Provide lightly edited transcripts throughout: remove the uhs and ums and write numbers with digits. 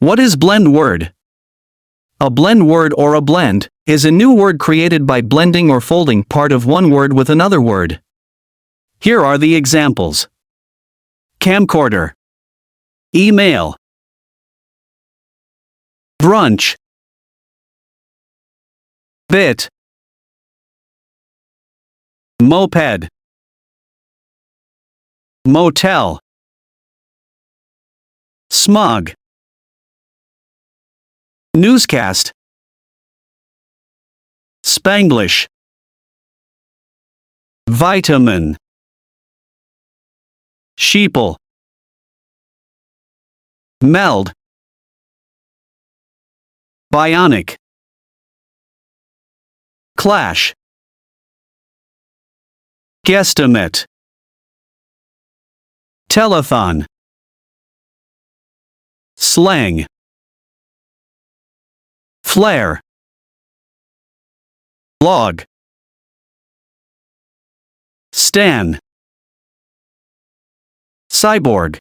What is blend word? A blend word or a blend is a new word created by blending or folding part of one word with another word. Here are the examples. Camcorder, email, brunch, bit, moped, motel, smog, newscast, Spanglish, vitamin, sheeple, meld, bionic, clash, guesstimate, telethon, slang, flare, log, stan, cyborg,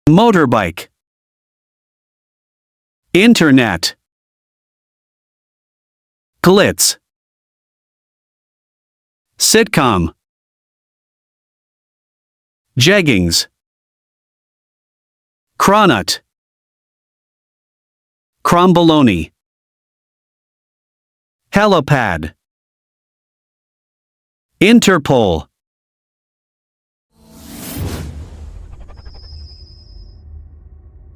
motorbike, internet, glitz, sitcom, jeggings, cronut, cromboloni, helipad, Interpol,